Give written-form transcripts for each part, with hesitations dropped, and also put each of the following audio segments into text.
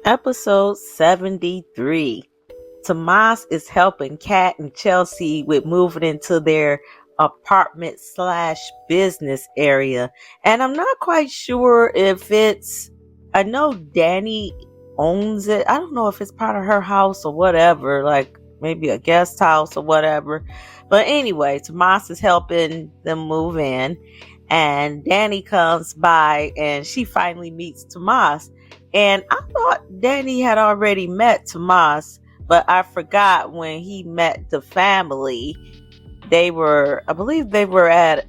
Episode 73. Tomas is helping Kat and Chelsea with moving into their apartment / business area. And I'm not quite sure if I know Danny owns it. I don't know if it's part of her house or whatever, like maybe a guest house or whatever. But anyway, Tomas is helping them move in. And Danny comes by and she finally meets Tomas. And I thought Danny had already met Tomas, but I forgot when he met the family. I believe they were at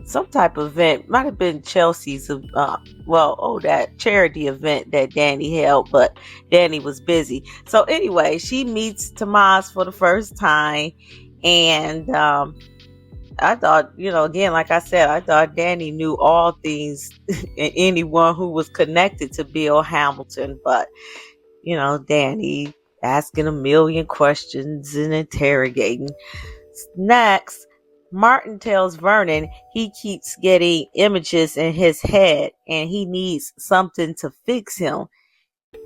some type of event. Might have been Chelsea's, that charity event that Danny held, but Danny was busy. So anyway, she meets Tomas for the first time. And I thought, again, like I said, I thought Danny knew all things and anyone who was connected to Bill Hamilton. But, Danny asking a million questions and interrogating. Next, Martin tells Vernon he keeps getting images in his head and he needs something to fix him.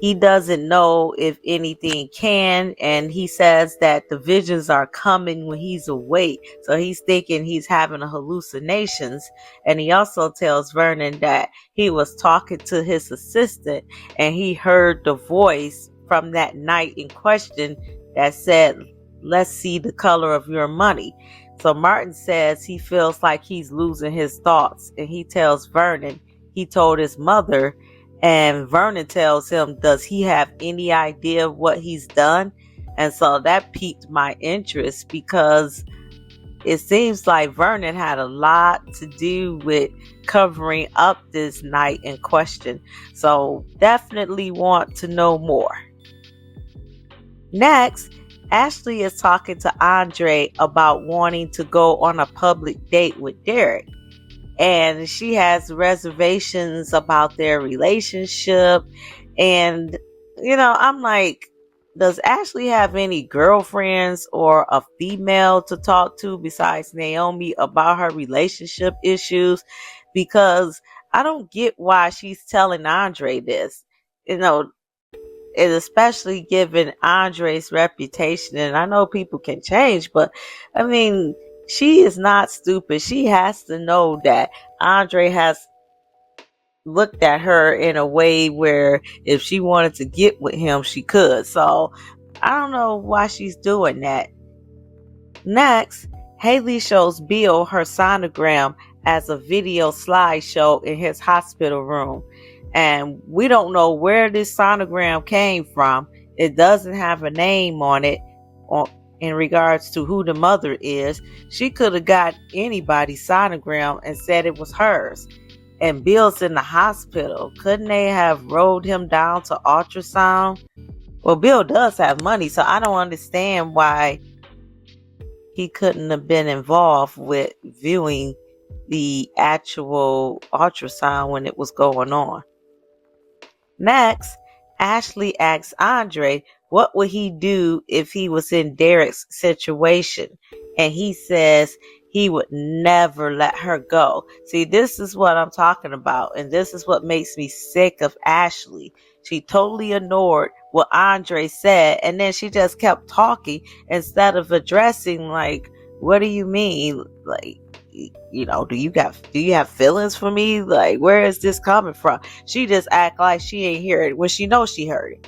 He doesn't know if anything can, and he says that the visions are coming when he's awake. So he's thinking he's having hallucinations. And he also tells Vernon that he was talking to his assistant and he heard the voice from that night in question that said, "Let's see the color of your money." So Martin says he feels like he's losing his thoughts, and he tells Vernon he told his mother. And Vernon tells him, does he have any idea of what he's done? And so that piqued my interest because it seems like Vernon had a lot to do with covering up this night in question. So definitely want to know more. Next, Ashley is talking to Andre about wanting to go on a public date with Derek. And she has reservations about their relationship. And, I'm like, does Ashley have any girlfriends or a female to talk to besides Naomi about her relationship issues? Because I don't get why she's telling Andre this, and especially given Andre's reputation. And I know people can change, but I mean, she is not stupid. She has to know that Andre has looked at her in a way where if she wanted to get with him, she could. So I don't know why she's doing that. Next, Haley shows Bill her sonogram as a video slideshow in his hospital room. And we don't know where this sonogram came from. It doesn't have a name on it in regards to who the mother is. She could have got anybody's sonogram and said it was hers. And Bill's in the hospital. Couldn't they have rolled him down to ultrasound? Well, Bill does have money, so I don't understand why he couldn't have been involved with viewing the actual ultrasound when it was going on. Next, Ashley asks Andre what would he do if he was in Derek's situation, and he says he would never let her go. See, this is what I'm talking about, and this is what makes me sick of Ashley. She totally ignored what Andre said, and then she just kept talking instead of addressing, like, what do you mean? Like, do you have feelings for me? Like, where is this coming from? She just act like she ain't hear it when she knows she heard it.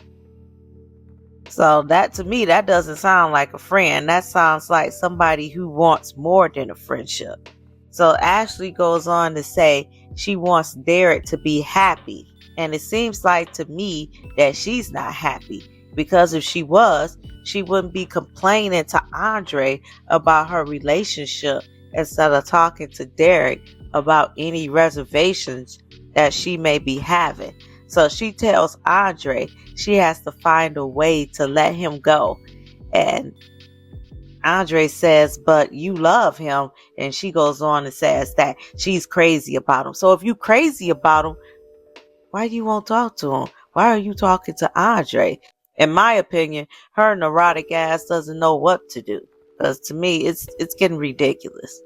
So that, to me, that doesn't sound like a friend. That sounds like somebody who wants more than a friendship. So Ashley goes on to say she wants Derek to be happy. And it seems like to me that she's not happy, because if she was, she wouldn't be complaining to Andre about her relationship instead of talking to Derek about any reservations that she may be having. So she tells Andre she has to find a way to let him go. And Andre says, but you love him. And she goes on and says that she's crazy about him. So if you crazy about him, why do you won't talk to him? Why are you talking to Andre? In my opinion, her neurotic ass doesn't know what to do. Because to me, it's getting ridiculous.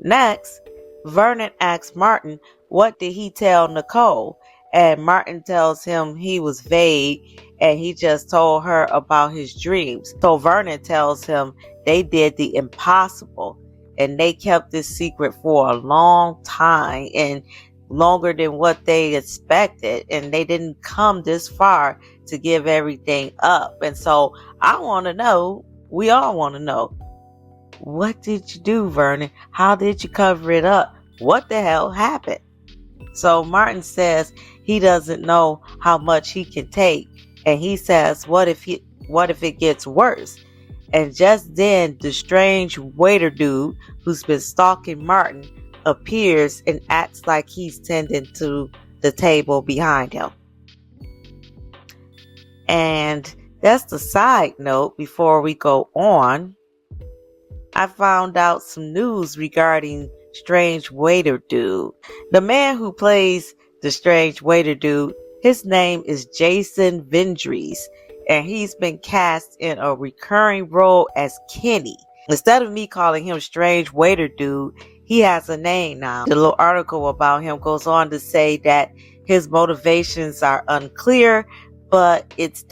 Next, Vernon asks Martin what did he tell Nicole, and Martin tells him he was vague and he just told her about his dreams. So Vernon tells him they did the impossible and they kept this secret for a long time and longer than what they expected, and they didn't come this far to give everything up. And so I want to know, we all want to know, what did you do, Vernon? How did you cover it up? What the hell happened? So Martin says he doesn't know how much he can take, and he says, what if it gets worse? And just then the strange waiter dude who's been stalking Martin appears and acts like he's tending to the table behind him. And that's the side note. Before we go on, I found out some news regarding Strange Waiter Dude. The man who plays the Strange Waiter Dude, his name is Jason Vendries, and he's been cast in a recurring role as Kenny. Instead of me calling him Strange Waiter Dude, he has a name now. The little article about him goes on to say that his motivations are unclear, but his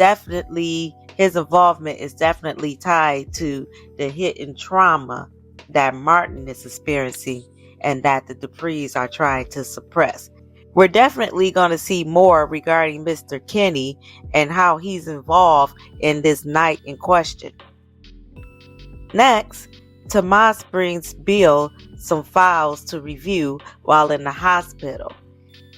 involvement is definitely tied to the hidden trauma that Martin is experiencing and that the Duprees are trying to suppress. We're definitely going to see more regarding Mr. Kenny and how he's involved in this night in question. Next, Tomas brings Bill some files to review while in the hospital,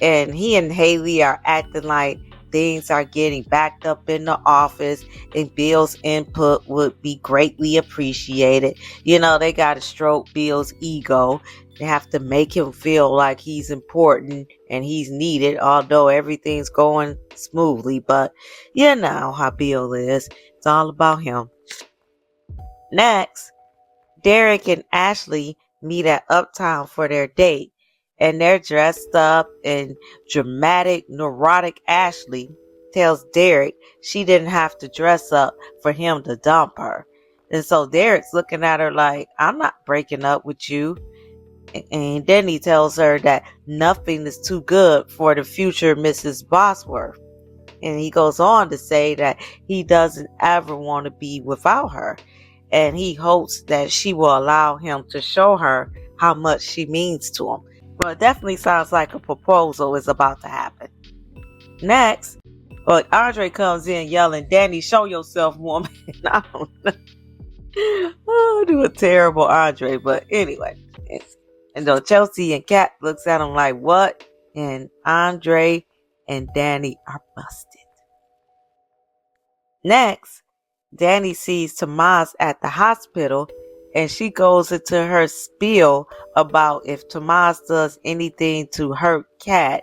and he and Haley are acting like things are getting backed up in the office and Bill's input would be greatly appreciated. They got to stroke Bill's ego. They have to make him feel like he's important and he's needed, although everything's going smoothly. But you know how Bill is. It's all about him. Next, Derek and Ashley meet at Uptown for their date. And they're dressed up, and dramatic, neurotic Ashley tells Derek she didn't have to dress up for him to dump her. And so Derek's looking at her like, I'm not breaking up with you. And then he tells her that nothing is too good for the future Mrs. Bosworth. And he goes on to say that he doesn't ever want to be without her. And he hopes that she will allow him to show her how much she means to him. Well, it definitely sounds like a proposal is about to happen. Next, Andre comes in yelling, Danny, show yourself, woman. I don't know. I do a terrible Andre, but anyway. And though Chelsea and Kat looks at him like, what? And Andre and Danny are busted. Next, Danny sees Tomas at the hospital, and she goes into her spiel about if Tomas does anything to hurt Kat,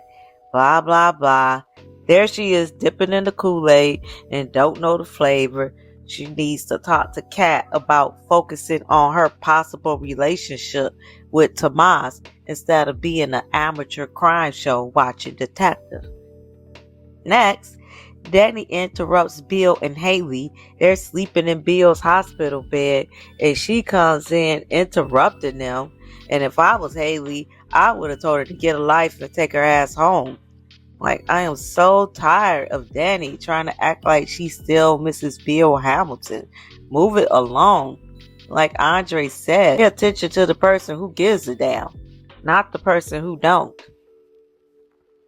blah, blah, blah. There she is dipping in the Kool-Aid and don't know the flavor. She needs to talk to Kat about focusing on her possible relationship with Tomas instead of being an amateur crime show watching detective. Next, Danny interrupts Bill and Haley. They're sleeping in Bill's hospital bed, and she comes in interrupting them. And if I was Haley, I would have told her to get a life and take her ass home. Like, I am so tired of Danny trying to act like she's still Mrs. Bill Hamilton. Move it along. Like Andre said, pay attention to the person who gives a damn, not the person who don't.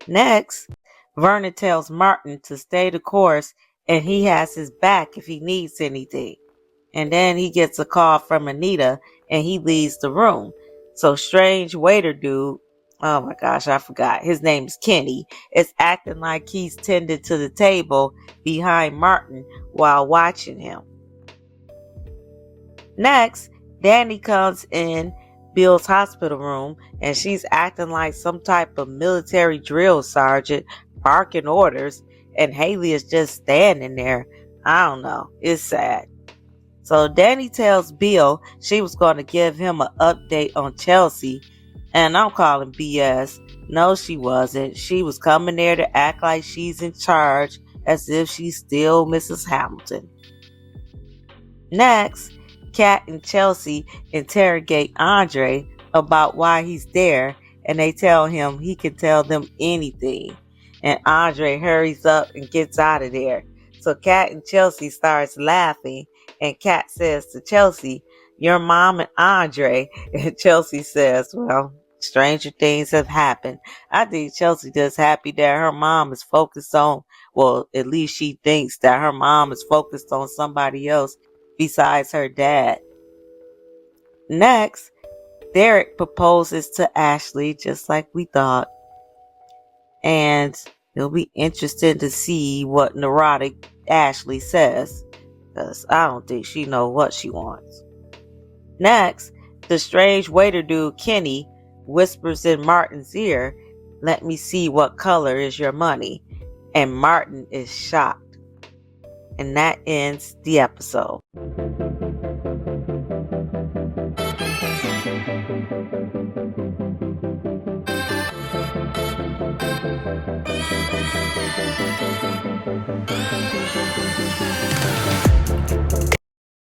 Next, Vernon tells Martin to stay the course and he has his back if he needs anything. And then he gets a call from Anita and he leaves the room. So Strange Waiter Dude, oh my gosh, I forgot. His name's Kenny, is acting like he's tended to the table behind Martin while watching him. Next, Danny comes in Bill's hospital room and she's acting like some type of military drill sergeant barking orders, and Haley is just standing there. I don't know. It's sad. So Danny tells Bill she was going to give him an update on Chelsea, and I'm calling BS. No, she wasn't. She was coming there to act like she's in charge, as if she's still Mrs. Hamilton. Next, Kat and Chelsea interrogate Andre about why he's there, and they tell him he can tell them anything. And Andre hurries up and gets out of there. So Kat and Chelsea starts laughing, and Kat says to Chelsea, "Your mom and Andre." And Chelsea says, "Well, stranger things have happened." I think Chelsea just happy that her mom is focused on, well, at least she thinks that her mom is focused on somebody else besides her dad. Next, Derek proposes to Ashley just like we thought. And it'll be interesting to see what neurotic Ashley says, because I don't think she knows what she wants. Next, the strange waiter dude Kenny whispers in Martin's ear, "Let me see what color is your money." And Martin is shocked. And that ends the episode.